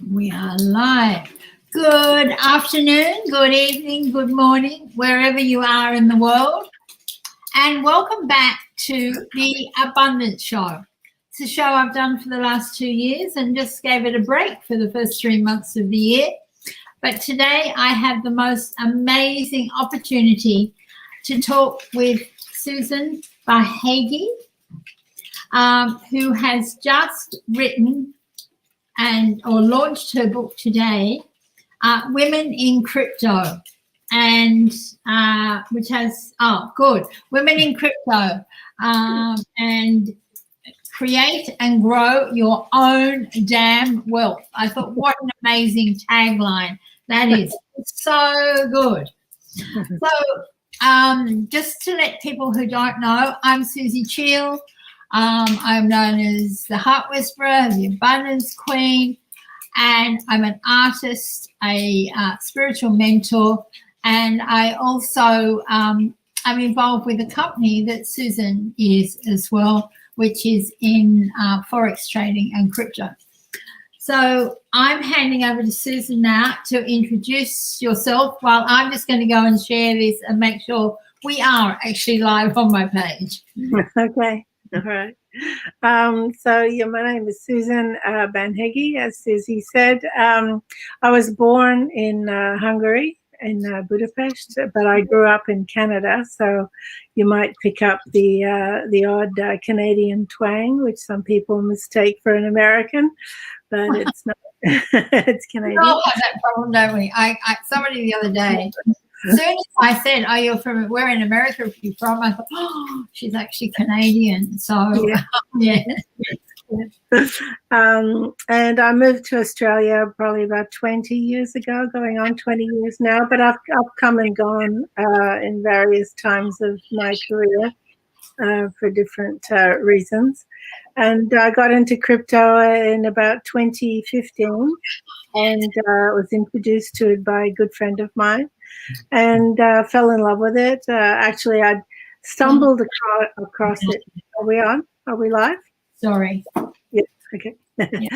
We are live. Good afternoon, good evening, good morning, wherever you are in the world. And welcome back to the Abundance Show. It's a show I've done for the last 2 years and just gave it a break for the first 3 months of the year. But today I have the most amazing opportunity to talk with Susan Banhegyi, who has just written or launched her book today, Women in Crypto, and which has Women in Crypto, and create and grow your own damn wealth. I thought, what an amazing tagline that is. It's so good. So just to let people who don't know, I'm Susie Cheel. I'm known as the Heart Whisperer, the Abundance Queen, and I'm an artist, a spiritual mentor, and I also I'm involved with a company that Susan is as well, which is in forex trading and crypto. So I'm handing over to Susan now to introduce yourself, while I'm just going to go and share this and make sure we are actually live on my page. Okay. All right. My name is Susan Banhegyi, as Susie said. I was born in Hungary, in Budapest, but I grew up in Canada, so you might pick up the odd Canadian twang, which some people mistake for an American, but it's not. It's Canadian. We all have that problem, don't we? Somebody the other day, as soon as I said, "Oh, you're from where in America are you from?" I thought, "Oh, she's actually Canadian." So, yeah. And I moved to Australia probably about 20 years ago, going on 20 years now. But I've come and gone in various times of my career for different reasons. And I got into crypto in about 2015, and was introduced to it by a good friend of mine, and fell in love with it. Actually, I stumbled across it. Are we on? Are we live? Sorry. Yes. Okay. Yeah.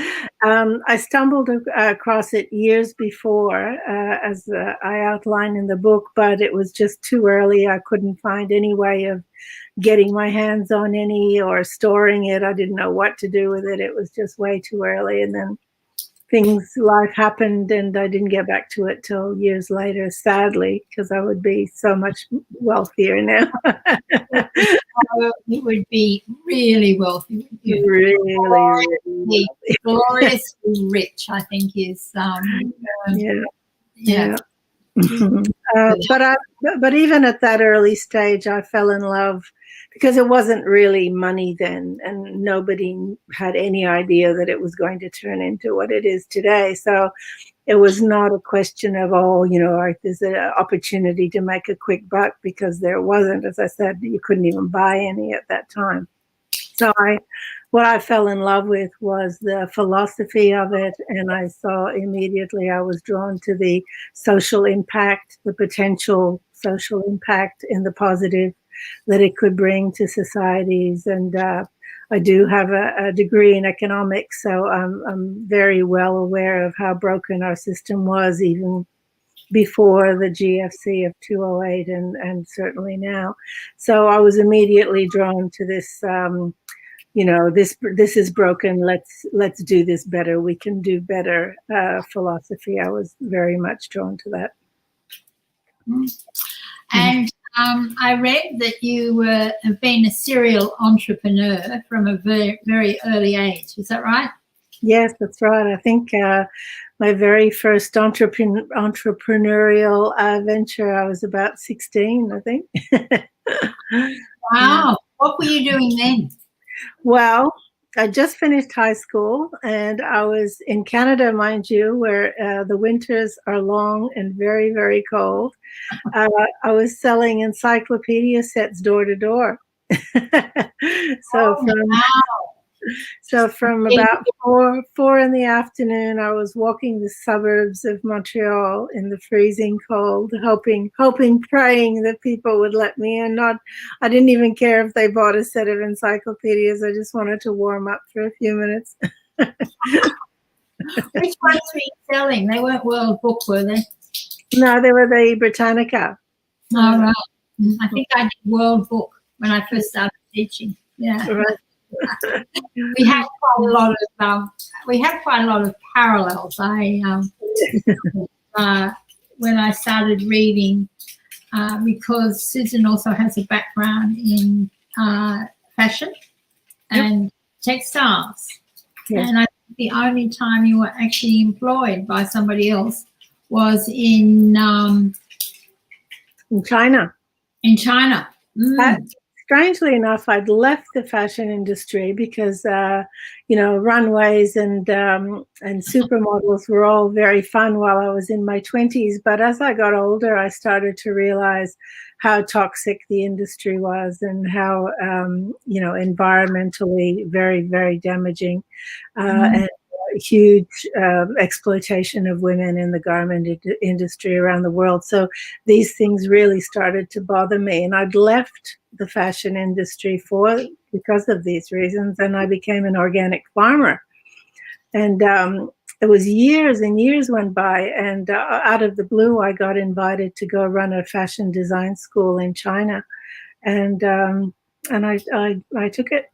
I stumbled across it years before, as I outline in the book, but it was just too early. I couldn't find any way of getting my hands on any or storing it. I didn't know what to do with it. It was just way too early. And then life happened, and I didn't get back to it till years later, sadly, because I would be so much wealthier now. You would be really wealthy. Really gloriously rich, I think is yeah. But even at that early stage, I fell in love because it wasn't really money then, and nobody had any idea that it was going to turn into what it is today. So it was not a question of, there's an opportunity to make a quick buck, because there wasn't. As I said, you couldn't even buy any at that time. So what I fell in love with was the philosophy of it, and I saw immediately I was drawn to the social impact, the potential social impact in the positive that it could bring to societies. And I do have a degree in economics, so I'm very well aware of how broken our system was even before the GFC of 2008 and certainly now. So I was immediately drawn to this, this is broken. Let's do this better. We can do better philosophy. I was very much drawn to that. And I read that you have been a serial entrepreneur from a very, very early age. Is that right? Yes, that's right. I think my very first entrepreneurial venture, I was about 16, I think. Wow. What were you doing then? Well, I just finished high school, and I was in Canada, mind you, where the winters are long and very, very cold. I was selling encyclopedia sets door to door. Wow. So from about four in the afternoon, I was walking the suburbs of Montreal in the freezing cold, hoping, praying that people would let me in. I didn't even care if they bought a set of encyclopedias. I just wanted to warm up for a few minutes. Which ones were you selling? They weren't World Book, were they? No, they were the Britannica. All right. I think I did World Book when I first started teaching. Yeah. Right. We have quite a lot of parallels. When I started reading, because Susan also has a background in fashion and textiles, and I think the only time you were actually employed by somebody else was in China. In China. Strangely enough, I'd left the fashion industry because, runways and supermodels were all very fun while I was in my 20s. But as I got older, I started to realize how toxic the industry was and how, environmentally very, very damaging and huge exploitation of women in the garment industry around the world. So these things really started to bother me, and I'd left the fashion industry because of these reasons, and I became an organic farmer. And it was years and years went by, and out of the blue, I got invited to go run a fashion design school in China, and I took it.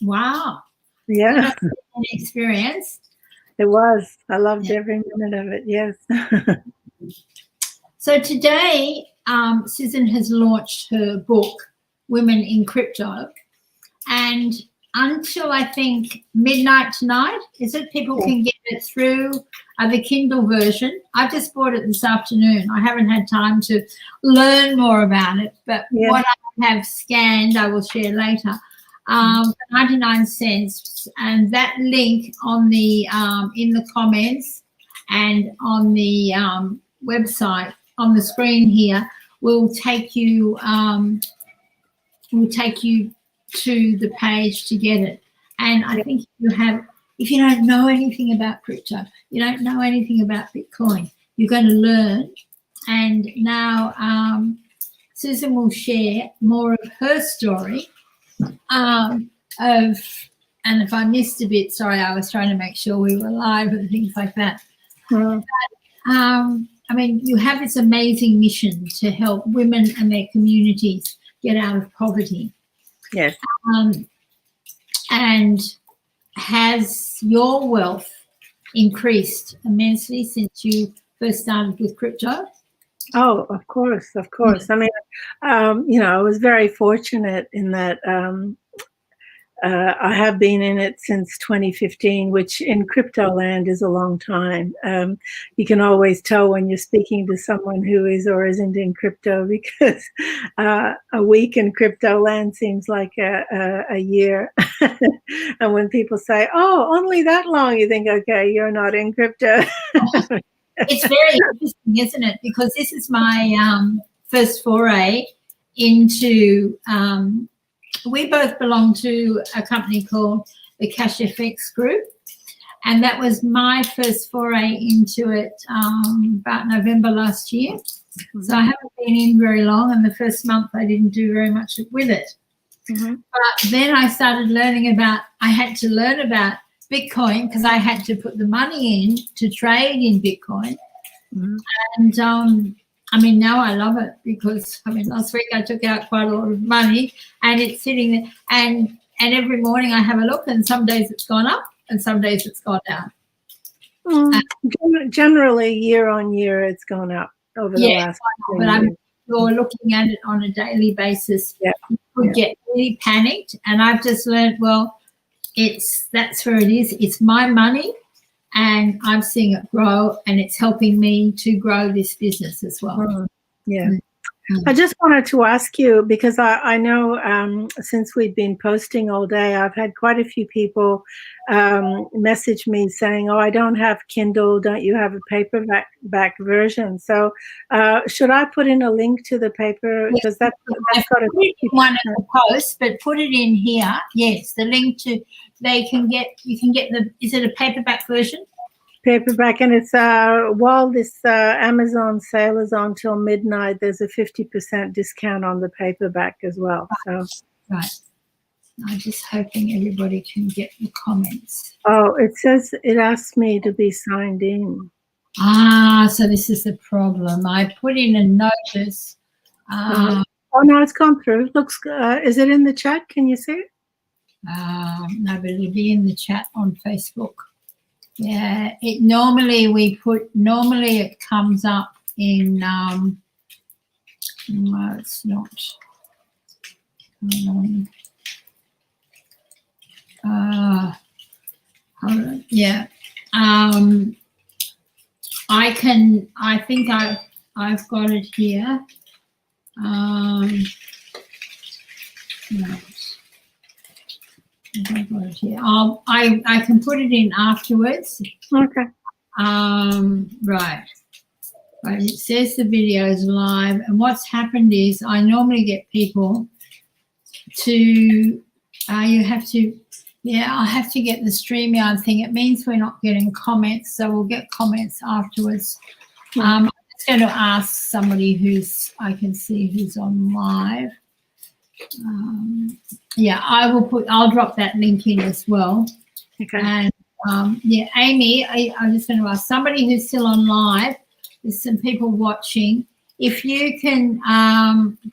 Wow. Yeah. An experience. It was. I loved every minute of it. Yes. So today, Susan has launched her book, Women in Crypto, and until I think midnight tonight, is it? People can get it through the Kindle version. I just bought it this afternoon. I haven't had time to learn more about it, but what I have scanned, I will share later. 99 cents, and that link on the in the comments and on the website on the screen here will take you to the page to get it. And I think if you don't know anything about crypto, you don't know anything about Bitcoin, you're going to learn. And now Susan will share more of her story. And if I missed a bit, sorry, I was trying to make sure we were live and things like that. But, you have this amazing mission to help women and their communities get out of poverty. Yes. And has your wealth increased immensely since you first started with crypto? Oh, of course. I mean, I was very fortunate in that I have been in it since 2015, which in crypto land is a long time. You can always tell when you're speaking to someone who is or isn't in crypto, because a week in crypto land seems like a year. And when people say, oh, only that long, you think, okay, you're not in crypto. It's very interesting, isn't it? Because this is my first foray into we both belong to a company called the Cash FX Group, and that was my first foray into it about November last year. So I haven't been in very long, and the first month I didn't do very much with it. But then I started I had to learn about Bitcoin because I had to put the money in to trade in Bitcoin. And now I love it because, last week I took out quite a lot of money and it's sitting there, and every morning I have a look, and some days it's gone up and some days it's gone down. Generally, year on year, it's gone up over the last year. But you're looking at it on a daily basis. You could get really panicked, and I've just learned, that's where it is. It's my money, and I'm seeing it grow, and it's helping me to grow this business as well. I just wanted to ask you, because I know since we've been posting all day, I've had quite a few people message me saying, oh, I don't have Kindle. Don't you have a paperback version? So should I put in a link to the paper? Because that's got a one of the posts, but put it in here. Yes, the link to, you can get is it a paperback version? Paperback, and it's while this Amazon sale is on till midnight, there's a 50% discount on the paperback as well. So right, I'm just hoping everybody can get the comments. Oh, it says it asked me to be signed in. So this is the problem. I put in a notice. Oh no, it's gone through. Looks is it in the chat? Can you see it? No, but it'll be in the chat on Facebook. Yeah, normally it comes up in no, it's not. Hold on. Yeah. I think I've got it here. No, I've got it here. I can put it in afterwards. Okay. Right. Right. It says the video is live, and what's happened is I normally get people to you have to. Yeah, I'll have to get the StreamYard thing. It means we're not getting comments, so we'll get comments afterwards. I'm just going to ask somebody I can see who's on live. Yeah, I'll drop that link in as well. Okay. And yeah, Amy, I'm just going to ask somebody who's still on live. There's some people watching. If you can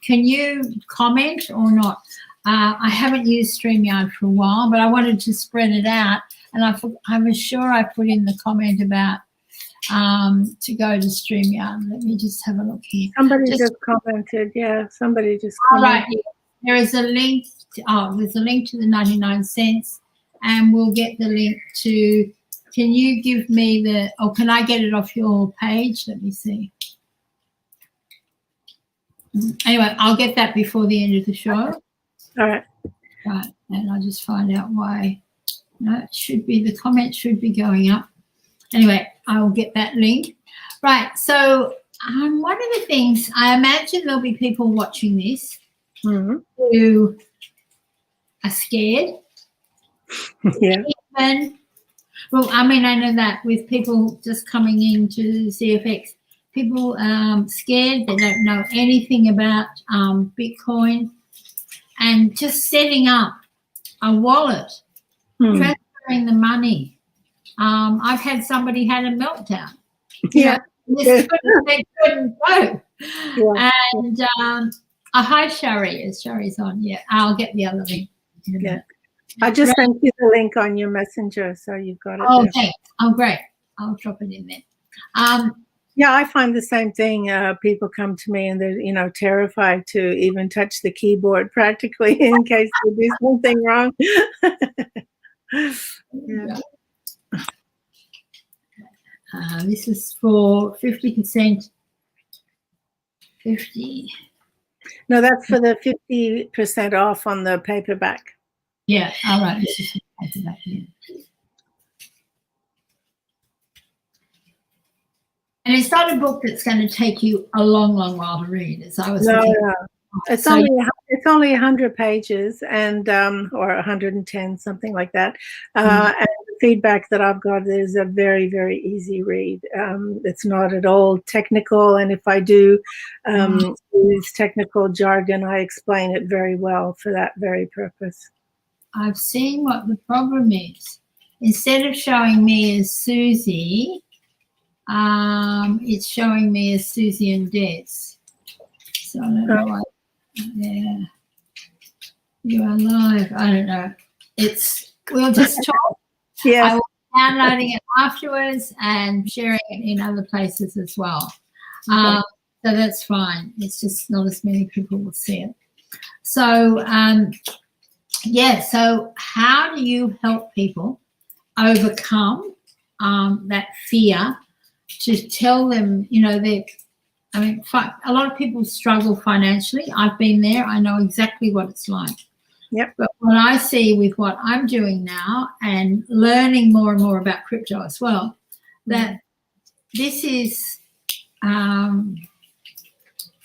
you comment or not? I haven't used StreamYard for a while, but I wanted to spread it out. And I was sure I put in the comment about to go to StreamYard. Let me just have a look here. Somebody just commented. Yeah, somebody just commented. All right, yeah. There is a link. There's a link to the 99 cents, and we'll get the link to. Can you give me can I get it off your page? Let me see. Anyway, I'll get that before the end of the show. All right. Right, and I'll just find out why. No, it should be, the comment should be going up. Anyway, I will get that link. Right, so one of the things, I imagine there'll be people watching this who are scared. Yeah. Well, I mean, I know that with people just coming into CFX, people scared, they don't know anything about Bitcoin, and just setting up a wallet, transferring the money. I've had somebody had a meltdown. Yeah. They couldn't go. Yeah. And hi, Shari. Shari's on. Yeah, I'll get the other link. Yeah. I just sent you the link on your messenger, so you've got it. Oh, there. thanks. Oh, great. I'll drop it in there. Yeah, I find the same thing. People come to me and they're, terrified to even touch the keyboard practically in case they do something wrong. Yeah. This is for 50%. 50. No, that's for the 50% off on the paperback. Yeah, all right. This is paperback. Yeah. And it's not a book that's going to take you a long, long while to read. As I was No. It's only 100 pages and or 110, something like that. And the feedback that I've got is a very, very easy read. It's not at all technical, and if I do use technical jargon, I explain it very well for that very purpose. I've seen what the problem is. Instead of showing me as Susie, it's showing me as Susie and Des. So I don't know why. Yeah, you are live. I don't know. We'll just talk. Yes. I will be downloading it afterwards and sharing it in other places as well. So that's fine. It's just not as many people will see it. So so how do you help people overcome that fear, to tell them, that I mean, a lot of people struggle financially. I've been there. I know exactly what it's like. Yep. But what I see with what I'm doing now and learning more and more about crypto as well, that this is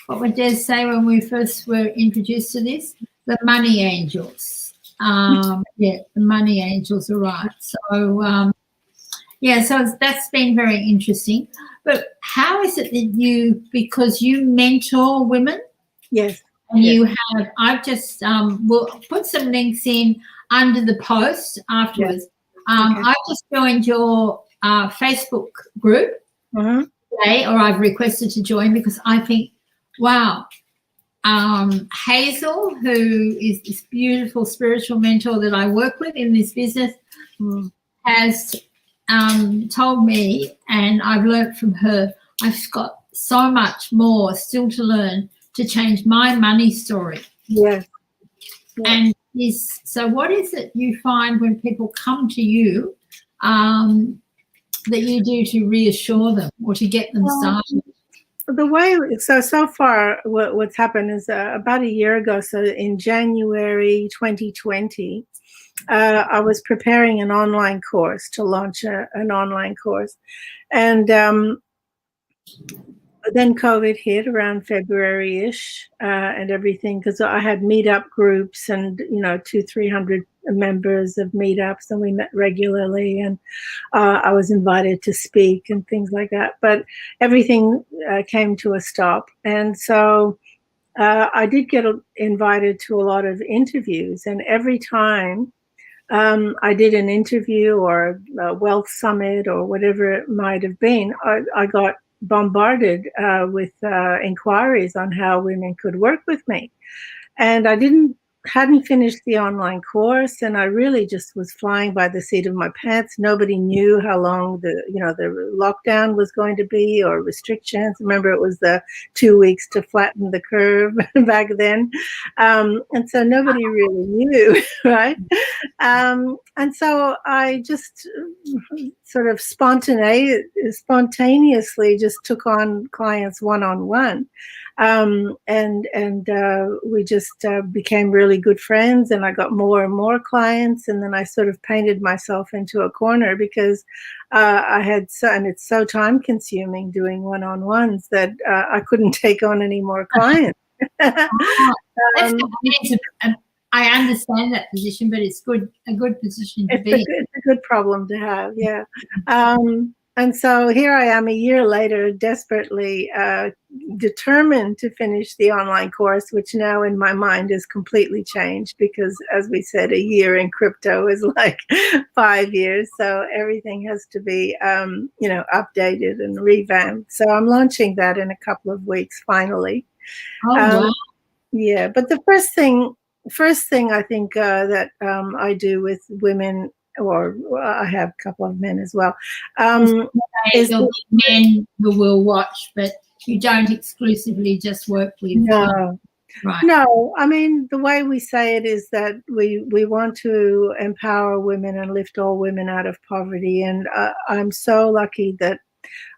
what would Des say when we first were introduced to this? The money angels. Yeah, the money angels are right. So, yeah, so that's been very interesting. But how is it that because you mentor women? Yes. And you have, I've just, we'll put some links in under the post afterwards. Okay. I've just joined your Facebook group today, or I've requested to join because I think, wow, Hazel, who is this beautiful spiritual mentor that I work with in this business, has told me, and I've learned from her, I've got so much more still to learn to change my money story. Yes. And so what is it you find when people come to you that you do to reassure them or to get them started? The way, so far what's happened is about a year ago, so in January 2020, I was preparing an online course to launch an online course. And then COVID hit around February-ish and everything, because I had meetup groups and, 200-300 members of meetups, and we met regularly, and I was invited to speak and things like that. But everything came to a stop. And so I did get invited to a lot of interviews, and every time I did an interview or a wealth summit or whatever it might have been, I got bombarded with inquiries on how women could work with me. And I hadn't finished the online course, and I really just was flying by the seat of my pants. Nobody knew how long the lockdown was going to be, or restrictions. Remember, it was the 2 weeks to flatten the curve back then. And so nobody really knew, right? And so I just sort of spontaneously just took on clients one-on-one. And we just became really good friends, and I got more and more clients, and then I sort of painted myself into a corner because and it's so time consuming doing one-on-ones that I couldn't take on any more clients. I understand that position, but it's a good position to be. It's a good problem to have, yeah. And so here I am a year later, desperately determined to finish the online course, which now in my mind is completely changed because, as we said, a year in crypto is like 5 years. So everything has to be, updated and revamped. So I'm launching that in a couple of weeks, finally. Oh, wow. Yeah, but the first thing I think that I do with women, or I have a couple of men as well. There'll be men who will watch, but you don't exclusively just work with. No. Right. No, I mean, the way we say it is that we want to empower women and lift all women out of poverty. And I'm so lucky that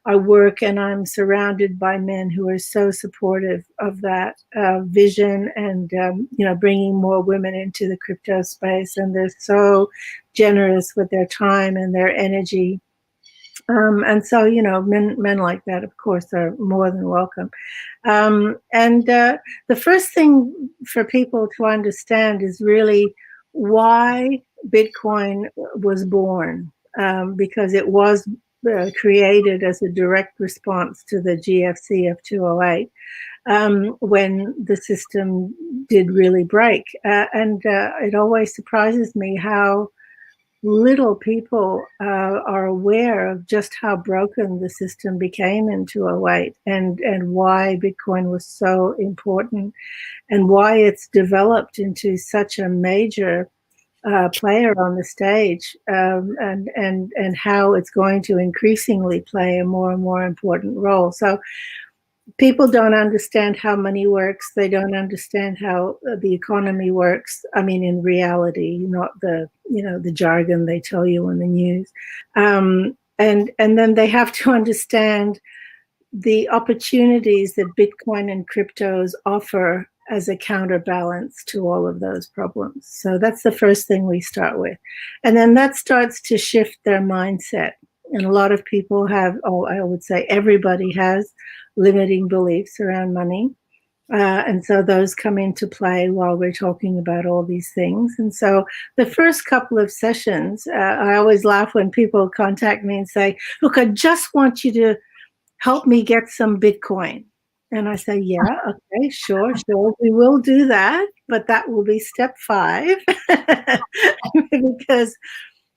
I work and I'm surrounded by men who are so supportive of that vision and, bringing more women into the crypto space. And they're so generous with their time and their energy. And so, men like that, of course, are more than welcome. And the first thing for people to understand is really why Bitcoin was born, because it was created as a direct response to the GFC of 2008, when the system did really break. And it always surprises me how little people are aware of just how broken the system became in 2008, and why Bitcoin was so important, and why it's developed into such a major player on the stage, and how it's going to increasingly play a more and more important role. So people don't understand how money works. They don't understand how the economy works. I mean, in reality, not the jargon they tell you on the news. And then they have to understand the opportunities that Bitcoin and cryptos offer as a counterbalance to all of those problems. So that's the first thing we start with. And then that starts to shift their mindset. And a lot of people have, I would say everybody has limiting beliefs around money. And so those come into play while we're talking about all these things. And so the first couple of sessions, I always laugh when people contact me and say, look, I just want you to help me get some Bitcoin. And I say, yeah, okay, sure. We will do that, but that will be step 5 because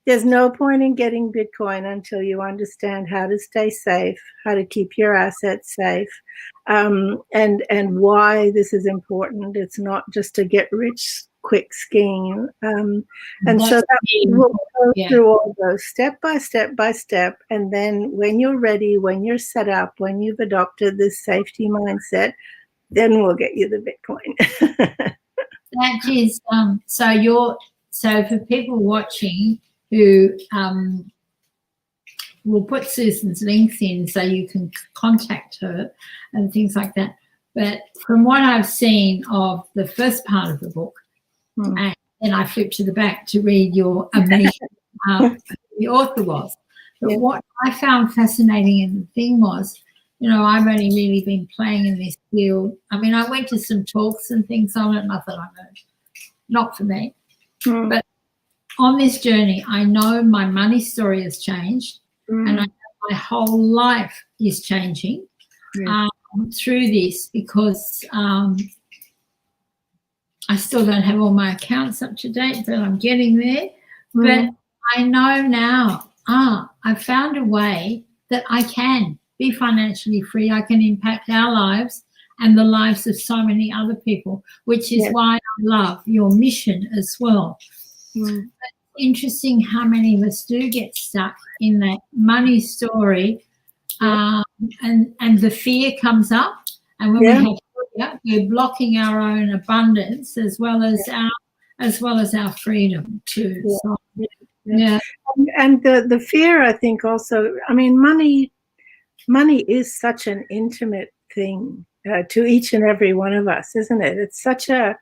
there's no point in getting Bitcoin until you understand how to stay safe, how to keep your assets safe, and why this is important. It's not just a get rich quick scheme. And so that we'll go through all those step by step. And then when you're ready, when you're set up, when you've adopted this safety mindset, then we'll get you the Bitcoin. That is, so for people watching who we'll put Susan's links in so you can contact her and things like that. But from what I've seen of the first part of the book, and then I flipped to the back to read your amazing who the author was. But what I found fascinating in the thing was, I've only really been playing in this field. I mean, I went to some talks and things on it, and I thought, not for me. But on this journey, I know my money story has changed, and I know my whole life is changing through this because I still don't have all my accounts up to date, but I'm getting there. But I know now, I've found a way that I can be financially free. I can impact our lives and the lives of so many other people, which is why I love your mission as well. It's interesting how many of us do get stuck in that money story, and the fear comes up, and when we have fear, we're blocking our own abundance as well as our freedom too. And the fear, I think, also. I mean, money is such an intimate thing to each and every one of us, isn't it? It's such a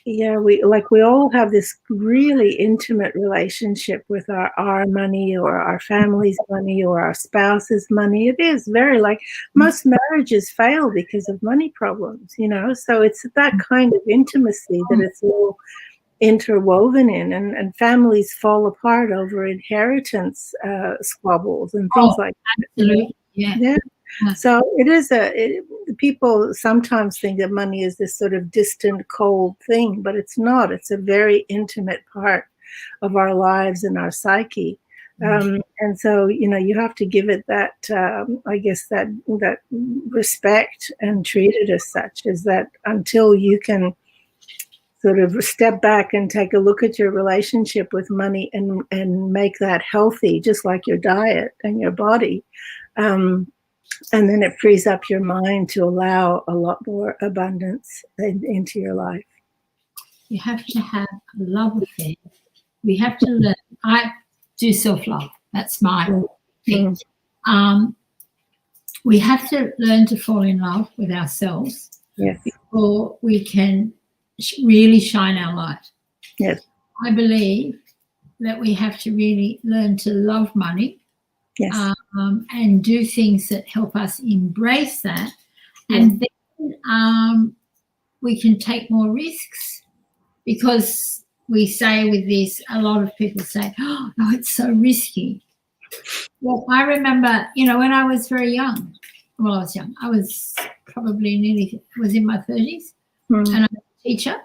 we all have this really intimate relationship with our money or our family's money or our spouse's money. It is very most marriages fail because of money problems, so it's that kind of intimacy that it's all interwoven in, and families fall apart over inheritance squabbles and things like that. Absolutely. So it is people sometimes think that money is this sort of distant, cold thing, but it's not. It's a very intimate part of our lives and our psyche. And so, you have to give it that, I guess, that respect and treat it as such, is that until you can sort of step back and take a look at your relationship with money and make that healthy, just like your diet and your body. And then it frees up your mind to allow a lot more abundance into your life. You have to have a love affair. We have to learn. I do self-love. That's my thing. We have to learn to fall in love with ourselves before we can really shine our light. Yes. I believe that we have to really learn to love money. Yes. And do things that help us embrace that. And then we can take more risks, because we say with this, a lot of people say, oh, no, it's so risky. Well, I remember, when I was very young, I was young. I was probably was in my 30s, and I was a teacher,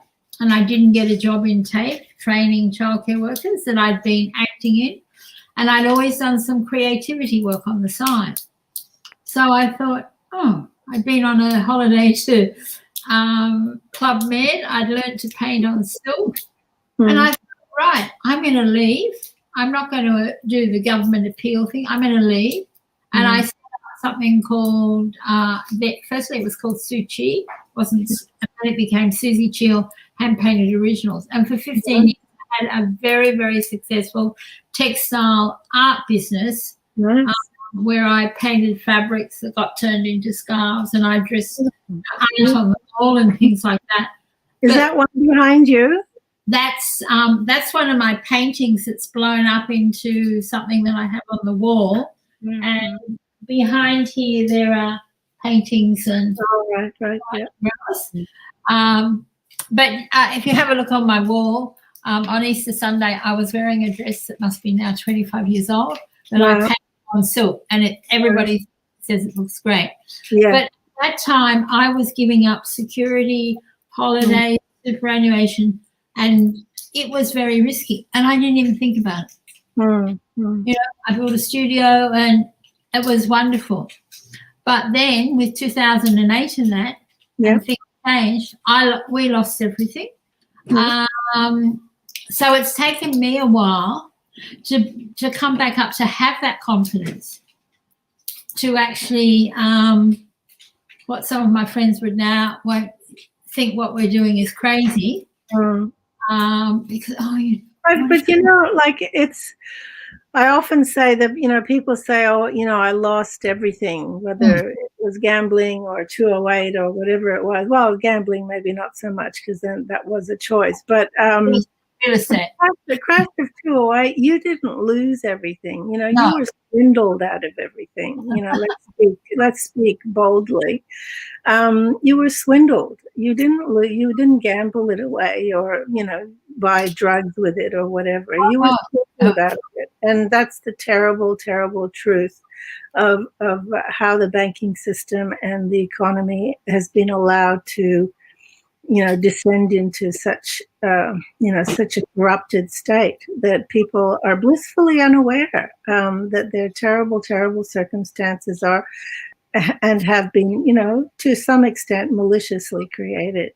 and I didn't get a job in TAFE, training childcare workers that I'd been acting in. And I'd always done some creativity work on the side. So I thought, I'd been on a holiday to Club Med. I'd learned to paint on silk. And I thought, right, I'm going to leave. I'm not going to do the government appeal thing. I'm going to leave. And I set up something called, firstly it was called Suchi. And then it became Susie Chill Hand Painted Originals. And for 15 years, had a very, very successful textile art business where I painted fabrics that got turned into scarves, and I dressed art on the wall and things like that. Is that one behind you? That's one of my paintings that's blown up into something that I have on the wall. Mm-hmm. And behind here there are paintings and right, yeah. But if you have a look on my wall, on Easter Sunday, I was wearing a dress that must be now 25 years old, that I painted on silk, and everybody says it looks great. Yeah. But at that time, I was giving up security, holidays, superannuation, and it was very risky, and I didn't even think about it. Mm-hmm. You know, I built a studio, and it was wonderful. But then with 2008 and that, and things changed, we lost everything. So it's taken me a while to come back up, to have that confidence, to actually what some of my friends won't think what we're doing is crazy. Because but you know, like I often say that, you know, people say, oh, you know, I lost everything, whether it was gambling or 208 or whatever it was. Well, gambling maybe not so much, because then that was a choice. But real estate. The crash of 208, you didn't lose everything. You know, you were swindled out of everything. You know, let's speak boldly. You were swindled. You didn't gamble it away, or, you know, buy drugs with it or whatever. You were swindled out of it, and that's the terrible, terrible truth of how the banking system and the economy has been allowed to, you know, descend into such such a corrupted state that people are blissfully unaware that their terrible, terrible circumstances are and have been, you know, to some extent maliciously created.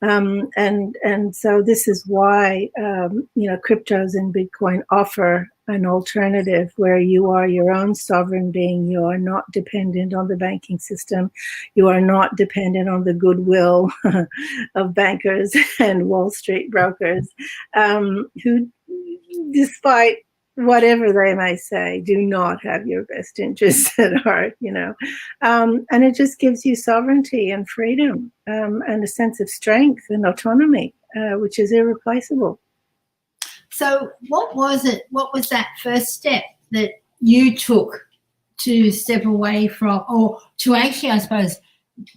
And so this is why, you know, cryptos and Bitcoin offer an alternative where you are your own sovereign being. You are not dependent on the banking system. You are not dependent on the goodwill of bankers and Wall Street brokers, who, despite whatever they may say, do not have your best interests at heart, you know. And it just gives you sovereignty and freedom, and a sense of strength and autonomy, which is irreplaceable. So what was it? What was that first step that you took to step away from, or to actually, I suppose,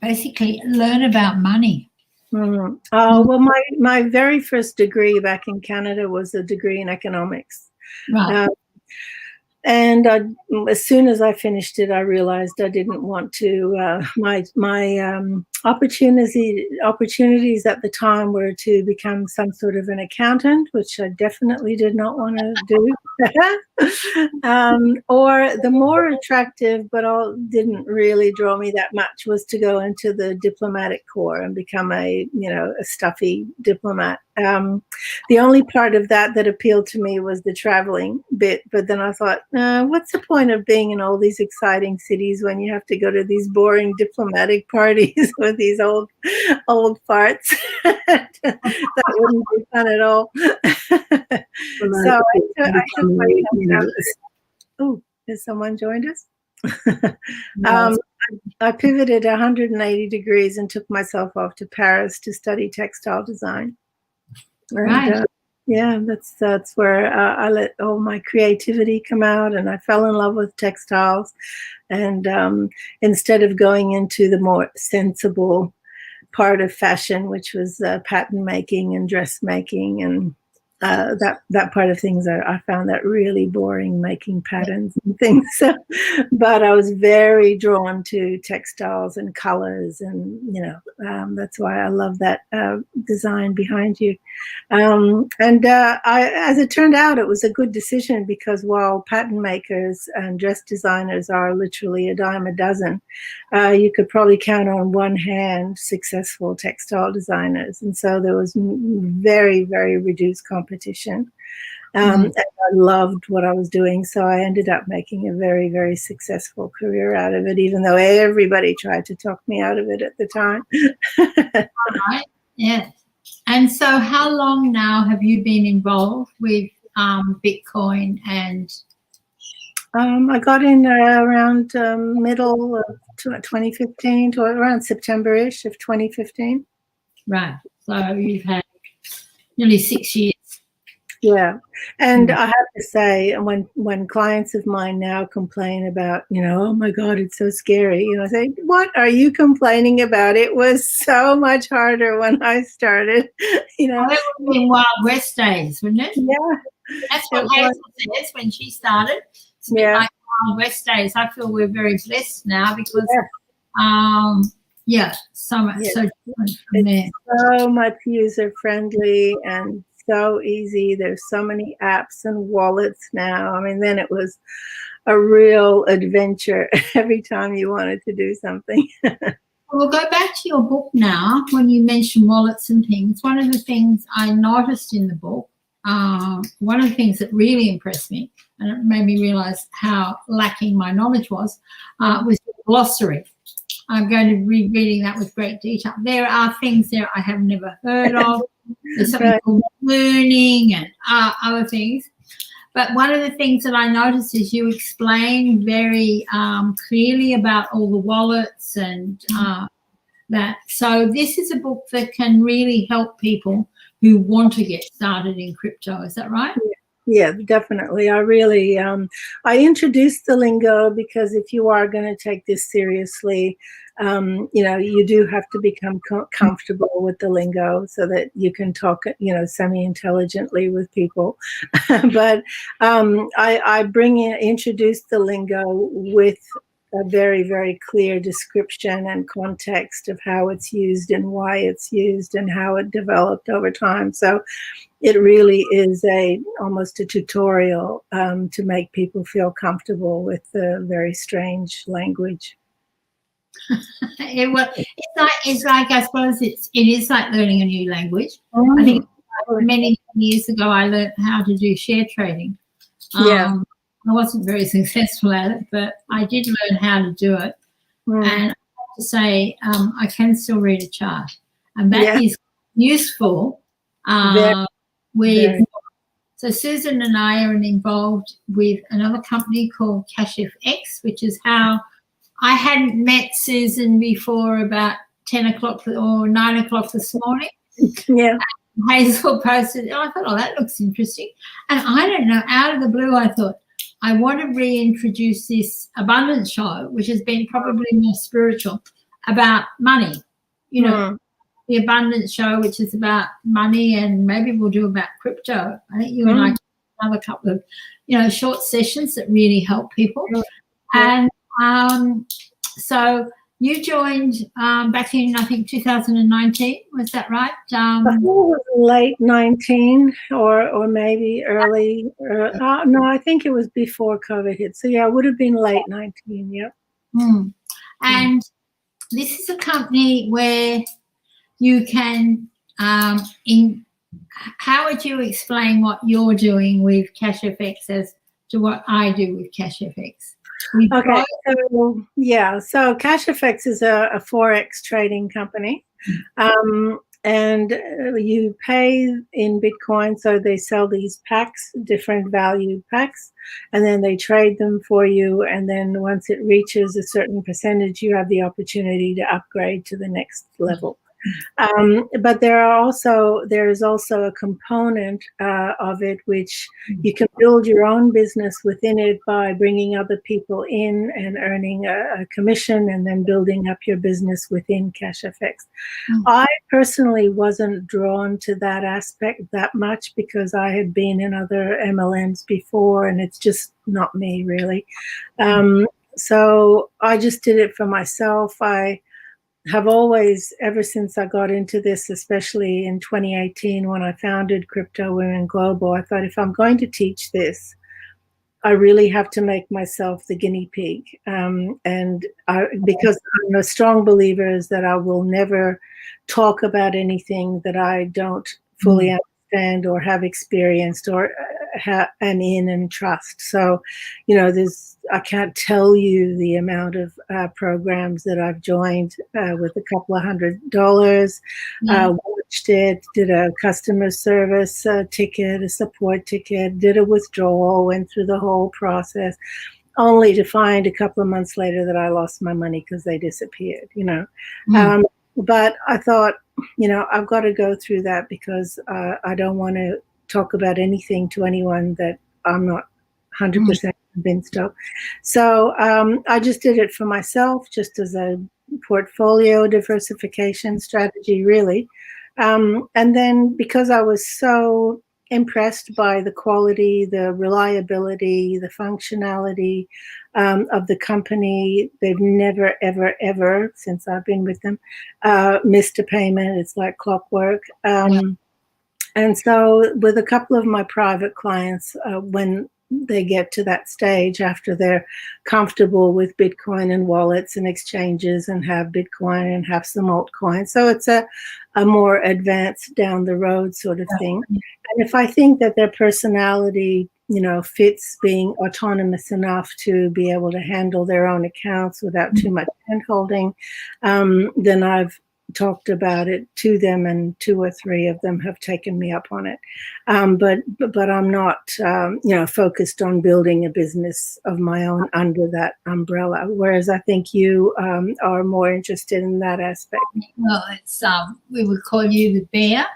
basically learn about money? Well, my very first degree back in Canada was a degree in economics. Right. And as soon as I finished it, I realized I didn't want to. My opportunities at the time were to become some sort of an accountant, which I definitely did not want to do. Or the more attractive, but all didn't really draw me that much, was to go into the diplomatic corps and become a stuffy diplomat. The only part of that appealed to me was the traveling bit. But then I thought, what's the point of being in all these exciting cities when you have to go to these boring diplomatic parties with these old farts? That wouldn't be fun at all. So I took myself. Oh, has someone joined us? I pivoted 180 degrees and took myself off to Paris to study textile design. Right. And, that's where I let all my creativity come out, and I fell in love with textiles. And instead of going into the more sensible part of fashion, which was pattern making and dressmaking and that part of things, I found that really boring, making patterns and things. But I was very drawn to textiles and colors, and that's why I love that design behind you. As it turned out, it was a good decision, because while pattern makers and dress designers are literally a dime a dozen, you could probably count on one hand successful textile designers, and so there was very, very reduced competition. And I loved what I was doing, so I ended up making a very, very successful career out of it, even though everybody tried to talk me out of it at the time. All right. Yes. And so how long now have you been involved with Bitcoin and I got in around middle of 2015 to around September-ish of 2015. Right. So you've had nearly 6 years. Yeah. And I have to say, when clients of mine now complain about, oh my God, it's so scary, I say, what are you complaining about? It was so much harder when I started, Well, that would have been Wild West days, wouldn't it? Yeah. That's what Hazel says when she started. It's a bit like Wild West days. I feel we're very blessed now because, so much, so different from there. So much user friendly and so easy. There's so many apps and wallets now. I mean, then it was a real adventure every time you wanted to do something. We'll go back to your book now. When you mention wallets and things, one of the things I noticed in the book, one of the things that really impressed me, and it made me realize how lacking my knowledge was the glossary. I'm going to be reading that with great detail. There are things there I have never heard of. There's something called learning and other things. But one of the things that I noticed is you explain very clearly about all the wallets and that. So this is a book that can really help people who want to get started in crypto. Is that right? Yeah, definitely. I really, I introduced the lingo because if you are going to take this seriously, you do have to become comfortable with the lingo so that you can talk, semi-intelligently with people. But I introduce the lingo with a very, very clear description and context of how it's used and why it's used and how it developed over time. So it really is almost a tutorial to make people feel comfortable with the very strange language. It's like I suppose it is like learning a new language. I think many years ago I learned how to do share trading. I wasn't very successful at it, but I did learn how to do it. And I have to say, I can still read a chart, and that is useful. So Susan and I are involved with another company called CashFX, which is how I hadn't met Susan before about 10 o'clock or 9 o'clock this morning. Yeah. And Hazel posted, I thought, that looks interesting. And I don't know, out of the blue, I thought, I want to reintroduce this abundance show, which has been probably more spiritual, about money. The abundance show, which is about money, and maybe we'll do about crypto. I think you and I have a couple of, short sessions that really help people. And so you joined back in, I think, 2019. Was that right? I think it was late 19 or maybe early. No, I think it was before COVID hit. So, yeah, it would have been late 19, yep. And this is a company where you can, how would you explain what you're doing with CashFX as to what I do with CashFX? Okay, so CashFX is a Forex trading company, and you pay in Bitcoin, so they sell these packs, different value packs, and then they trade them for you, and then once it reaches a certain percentage, you have the opportunity to upgrade to the next level. But there is also a component of it which you can build your own business within it by bringing other people in and earning a commission and then building up your business within CashFX. I personally wasn't drawn to that aspect that much because I had been in other MLMs before and it's just not me really. So I just did it for myself. I have always, ever since I got into this, especially in 2018 when I founded Crypto Women Global, I thought if I'm going to teach this, I really have to make myself the guinea pig. Because I'm a strong believer is that I will never talk about anything that I don't fully understand or have experienced or am in and trust. So, I can't tell you the amount of programs that I've joined with a couple of $100, watched it, did a customer service ticket, a support ticket, did a withdrawal, went through the whole process. only to find a couple of months later that I lost my money because they disappeared, But I thought, I've got to go through that because I don't want to talk about anything to anyone that I'm not 100% convinced of. So I just did it for myself, just as a portfolio diversification strategy, really. And then because I was so impressed by the quality, the reliability, the functionality of the company, they've never, ever, ever, since I've been with them, missed a payment. It's like clockwork. And so with a couple of my private clients, when they get to that stage after they're comfortable with Bitcoin and wallets and exchanges and have Bitcoin and have some altcoins. So it's a more advanced down the road sort of thing. And if I think that their personality, fits being autonomous enough to be able to handle their own accounts without too much hand-holding, then I've talked about it to them, and 2 or 3 of them have taken me up on it. But I'm not, focused on building a business of my own under that umbrella. Whereas I think you are more interested in that aspect. Well, it's we would call you the bear,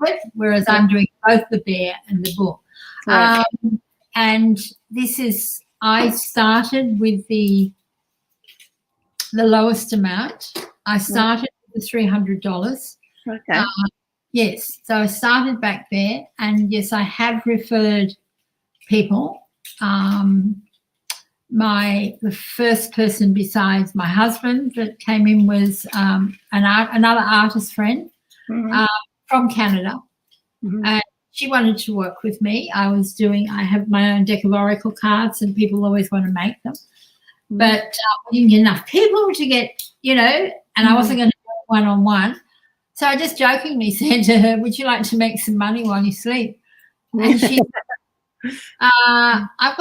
right. Whereas I'm doing both the bear and the bull. Right. And I started with the lowest amount. I started with $300. Okay. Yes, so I started back there, and yes, I have referred people. The first person besides my husband that came in was another artist friend from Canada, and she wanted to work with me. I have my own deck of oracle cards, and people always want to make them. But I didn't get enough people to get, and I wasn't going to do it one-on-one. So I just jokingly said to her, would you like to make some money while you sleep? And she said, I've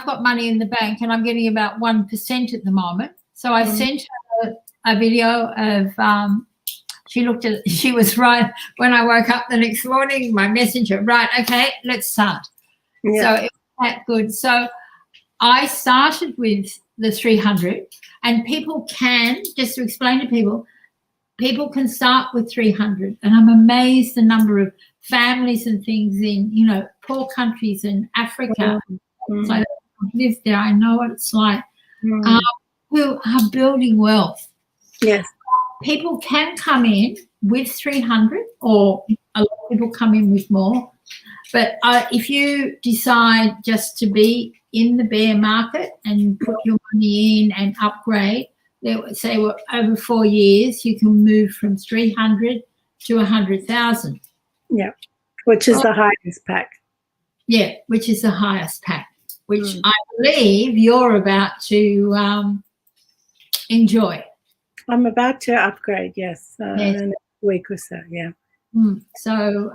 got money in the bank, and I'm getting about 1% at the moment. So I sent her a video of, she was right when I woke up the next morning, my messenger, right, okay, let's start. Yeah. So it was that good. So I started with the 300, and people can, just to explain to people can start with 300, and I'm amazed the number of families and things in, poor countries in Africa. So I've lived there, I know what it's like, who are building wealth. Yes. People can come in with 300, or a lot of people come in with more. But if you decide just to be in the bear market and put your money in and upgrade, say over 4 years, you can move from 300 to 100,000. Yeah, which is the highest pack. Yeah, which is the highest pack, which I believe you're about to enjoy. I'm about to upgrade, yes, in the next week or so, yeah. So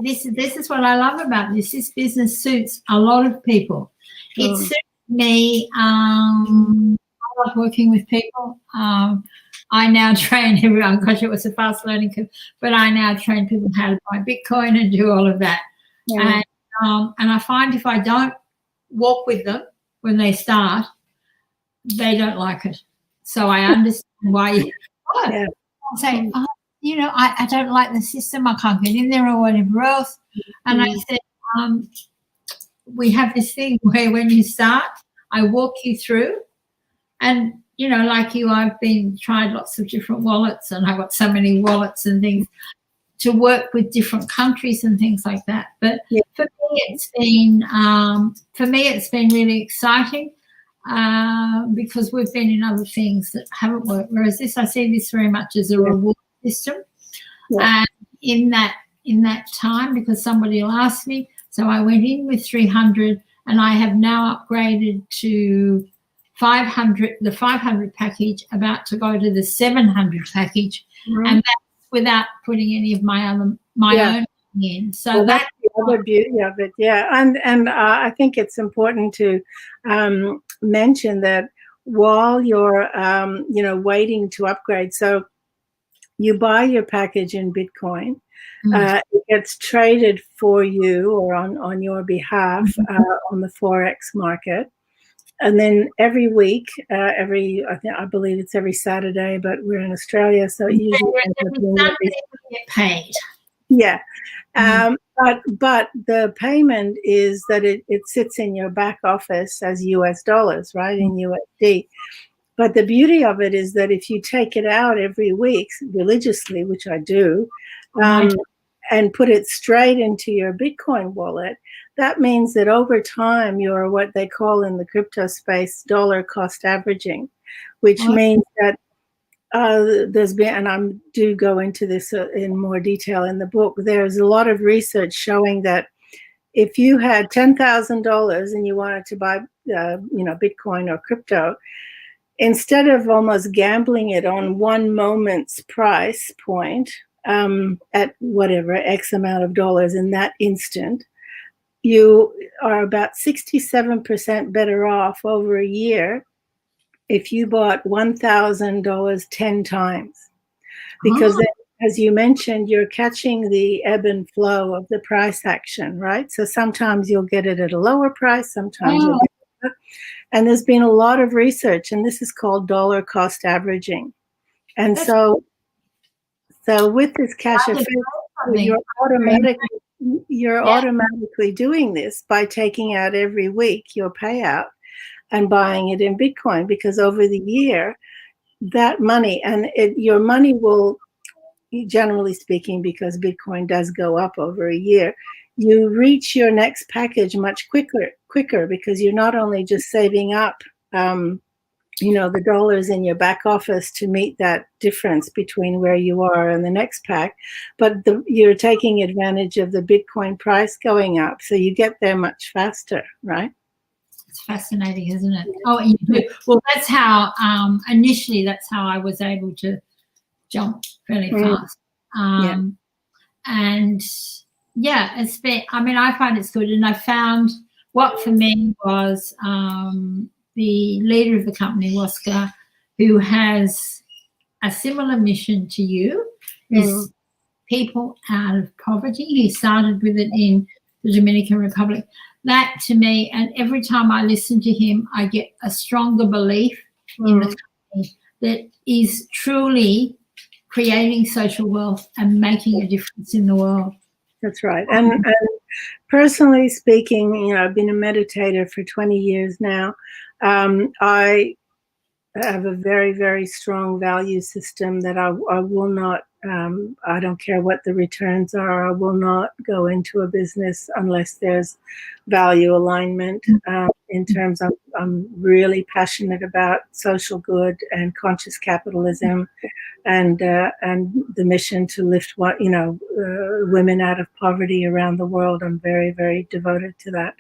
this is what I love about this. This business suits a lot of people. It suits me. I love working with people. I now train everyone. Gosh, it was a fast learning curve, but I now train people how to buy Bitcoin and do all of that. Yeah. And I find if I don't walk with them when they start, they don't like it. So I understand why. I say, I don't like the system. I can't get in there or whatever else. And I said, we have this thing where when you start, I walk you through, and like you, I've tried lots of different wallets, and I've got so many wallets and things to work with different countries and things like that. But for me, it's been really exciting because we've been in other things that haven't worked. Whereas this, I see this very much as a reward system. And in that time, because somebody will ask me, so I went in with 300, and I have now upgraded to 500, the 500 package, about to go to the 700 package, and that's without putting any of my own in. So that's the other beauty of it, and I think it's important to mention that while you're waiting to upgrade, so You buy your package in Bitcoin. Mm. It gets traded for you or on your behalf on the Forex market. And then every week, I believe it's every Saturday, but we're in Australia, so it usually ends up being Sunday we get paid. yeah. But the payment is that it sits in your back office as US dollars, right, in USD. But the beauty of it is that if you take it out every week religiously, which I do, and put it straight into your Bitcoin wallet, that means that over time you're what they call in the crypto space dollar cost averaging, which means that there's been, and I do go into this in more detail in the book, there's a lot of research showing that if you had $10,000 and you wanted to buy, Bitcoin or crypto, instead of almost gambling it on one moment's price point at whatever X amount of dollars in that instant, you are about 67% better off over a year if you bought $1,000 10 times. Because then, as you mentioned, you're catching the ebb and flow of the price action, right? So sometimes you'll get it at a lower price, sometimes you'll get it. And there's been a lot of research, and this is called dollar cost averaging. And so with this cash effect, you're automatically doing this by taking out every week your payout and buying it in Bitcoin, because over the year, that money, and your money will, generally speaking, because Bitcoin does go up over a year, you reach your next package much quicker because you're not only just saving up, the dollars in your back office to meet that difference between where you are and the next pack, but you're taking advantage of the Bitcoin price going up, so you get there much faster, right? It's fascinating, isn't it? Oh, you do. Well, that's how initially that's how I was able to jump really fast. And I find it's good. And I found what for me was the leader of the company, Oscar, who has a similar mission to you, is people out of poverty. He started with it in the Dominican Republic. That to me, and every time I listen to him, I get a stronger belief in the company that is truly creating social wealth and making a difference in the world. That's right. And personally speaking, I've been a meditator for 20 years now. I have a very, very strong value system that I will not, I don't care what the returns are, I will not go into a business unless there's value alignment. In terms of, I'm really passionate about social good and conscious capitalism, and the mission to lift women out of poverty around the world. I'm very, very devoted to that.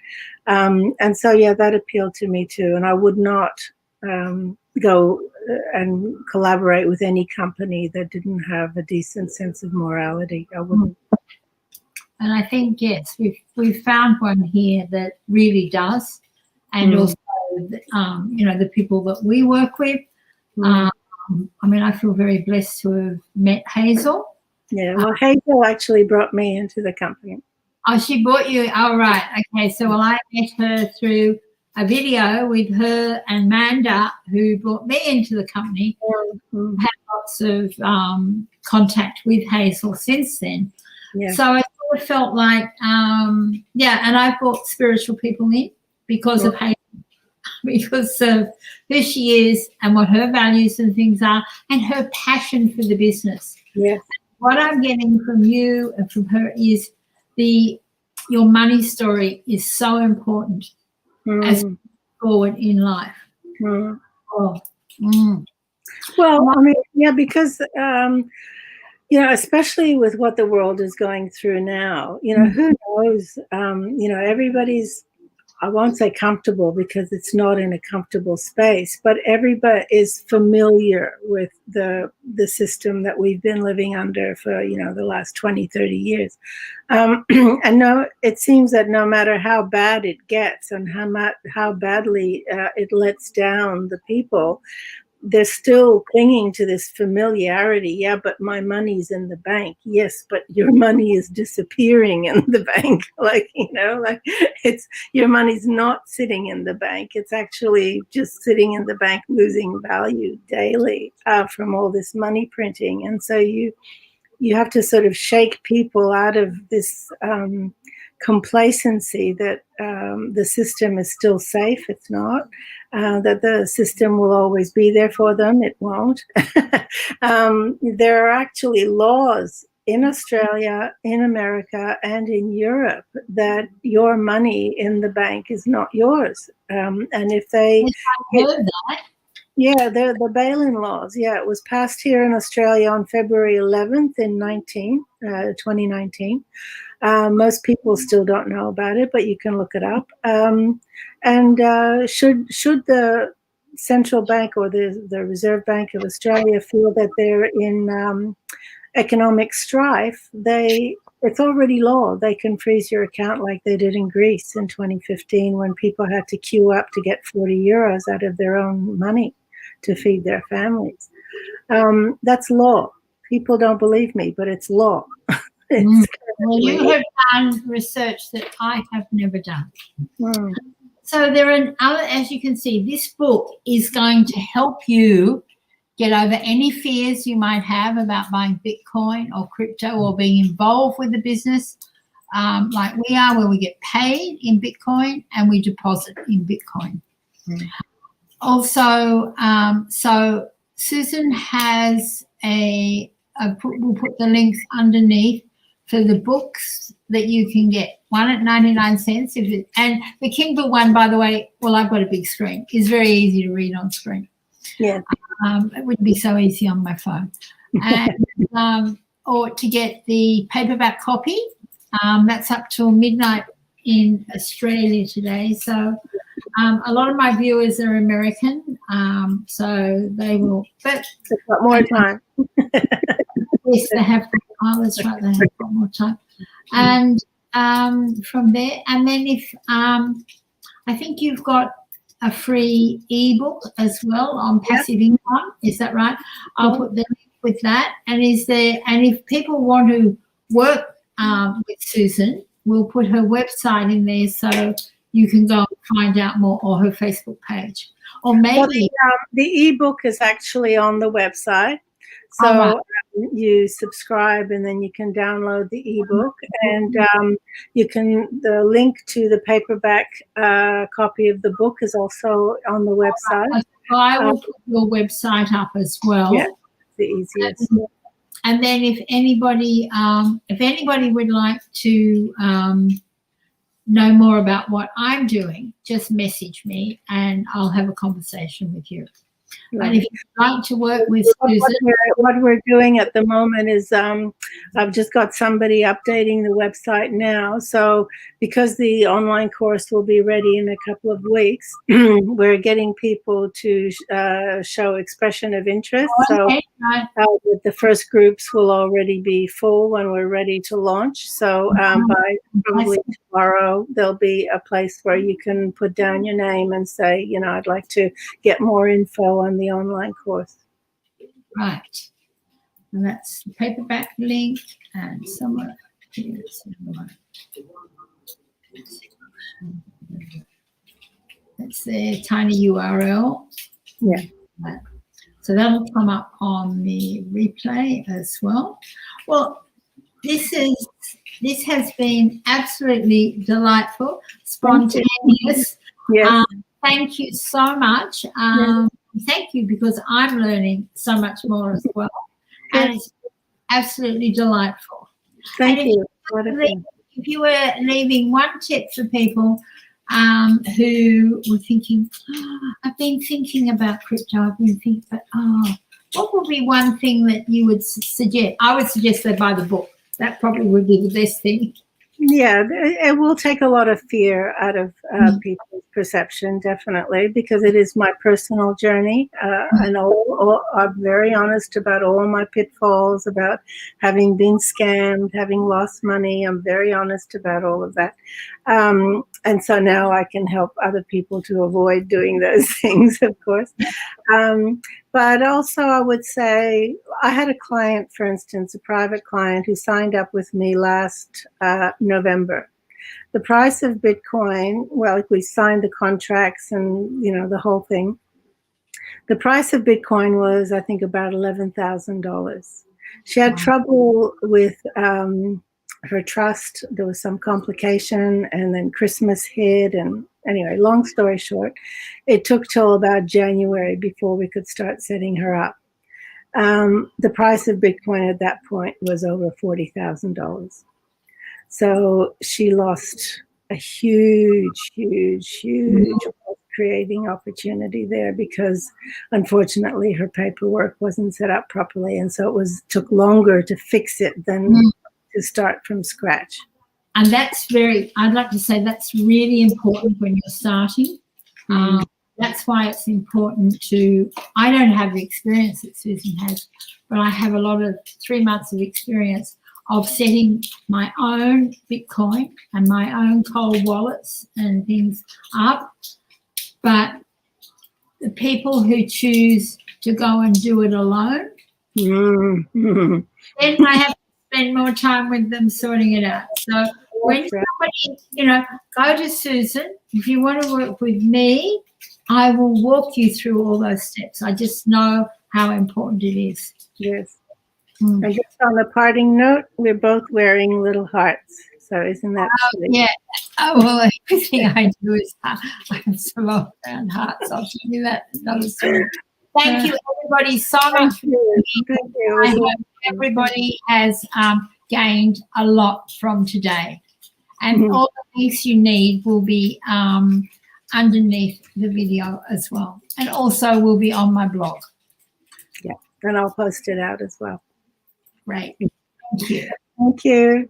And so, that appealed to me too. And I would not go and collaborate with any company that didn't have a decent sense of morality. I wouldn't. And I think, yes, we've found one here that really does. And also, the people that we work with. I feel very blessed to have met Hazel. Yeah, well, Hazel actually brought me into the company. Oh, she brought you? Oh, right. Okay, so I met her through a video with her and Manda, who brought me into the company. Had lots of contact with Hazel since then. Yeah. So I sort of felt like, and I brought spiritual people in because of Hazel, because of who she is and what her values and things are, and her passion for the business. Yes. What I'm getting from you and from her is your money story is so important as we move forward in life. Well, because especially with what the world is going through now, who knows? Everybody's, I won't say comfortable because it's not in a comfortable space, but everybody is familiar with the system that we've been living under for, the last 20, 30 years. And it seems that no matter how bad it gets and how badly it lets down the people, they're still clinging to this familiarity. Yeah, but my money's in the bank. Yes, but your money is disappearing in the bank. Like, like it's your money's not sitting in the bank. It's actually just sitting in the bank, losing value daily from all this money printing. And so you have to sort of shake people out of this complacency that the system is still safe. It's not. That the system will always be there for them. It won't. There are actually laws in Australia, in America, and in Europe that your money in the bank is not yours. And if they... Yes, I heard that. Yeah, the bail-in laws. Yeah, it was passed here in Australia on February 11th in 2019. Most people still don't know about it, but you can look it up. And should the central bank or the Reserve Bank of Australia feel that they're in economic strife, it's already law. They can freeze your account like they did in Greece in 2015 when people had to queue up to get 40 euros out of their own money to feed their families. That's law. People don't believe me, but it's law. Well, you have done research that I have never done. So there are other, as you can see, this book is going to help you get over any fears you might have about buying Bitcoin or crypto or being involved with the business like we are, where we get paid in Bitcoin and we deposit in Bitcoin. Also, so Susan has we'll put the links underneath for the books that you can get. One at 99 cents. And the Kindle one, by the way, well, I've got a big screen. It's very easy to read on screen. Yeah. It wouldn't be so easy on my phone. And, or to get the paperback copy, that's up till midnight in Australia today. So a lot of my viewers are American, so they will. But they've got more time. Yes, they have. Oh, that's right. They have got more time. And from there, and then if I think you've got a free ebook as well on passive income. Is that right? I'll put the link with that. And if people want to work with Susan, we'll put her website in there so you can go and find out more, or her Facebook page. Or maybe the ebook is actually on the website. So you subscribe and then you can download the ebook, and the link to the paperback copy of the book is also on the website. So I will put your website up as well. Yeah, the easiest. And then if anybody would like to know more about what I'm doing, just message me and I'll have a conversation with you. Right. And if you'd like to work with Susan, what we're doing at the moment is I've just got somebody updating the website now. So because the online course will be ready in a couple of weeks, we're getting people to show expression of interest. Okay, so the first groups will already be full when we're ready to launch. So by probably tomorrow, there'll be a place where you can put down your name and say, I'd like to get more info on the online course. Right. And that's the paperback link, and somewhere here's another one. That's the tiny URL. Yeah. So that'll come up on the replay as well. Well, this has been absolutely delightful, spontaneous. Yes. Thank you so much. Thank you, because I'm learning so much more as well. And it's absolutely delightful. Thank you. If you were leaving one tip for people who were thinking, I've been thinking about crypto, what would be one thing that you would suggest? I would suggest they buy the book. That probably would be the best thing. Yeah, it will take a lot of fear out of people's perception, definitely, because it is my personal journey. And I'm very honest about all my pitfalls, about having been scammed, having lost money. I'm very honest about all of that. And so now I can help other people to avoid doing those things, of course. But also I would say I had a client, for instance, a private client who signed up with me last November. The price of Bitcoin, well, we signed the contracts and, the whole thing. The price of Bitcoin was, I think, about $11,000. She had trouble with her trust. There was some complication, and then Christmas hit. And anyway, long story short, it took till about January before we could start setting her up. The price of Bitcoin at that point was over $40,000. So she lost a huge creating opportunity there because unfortunately her paperwork wasn't set up properly, and so took longer to fix it than to start from scratch. And I'd like to say that's really important when you're starting. That's why it's important I don't have the experience that Susan has, but I have a lot of 3 months of experience of setting my own Bitcoin and my own cold wallets and things up. But the people who choose to go and do it alone, then I have to spend more time with them sorting it out. So when somebody, go to Susan. If you want to work with me, I will walk you through all those steps. I just know how important it is. Yes. I guess on the parting note, we're both wearing little hearts. So isn't that sweet? Yeah. Oh, well, everything I do is I'm so long around hearts. I'll tell you that. Another story. Thank you, everybody, so much. Thank you. I hope everybody has gained a lot from today. And all the links you need will be underneath the video as well. And also will be on my blog. Yeah, and I'll post it out as well. Great. Thank you. Thank you.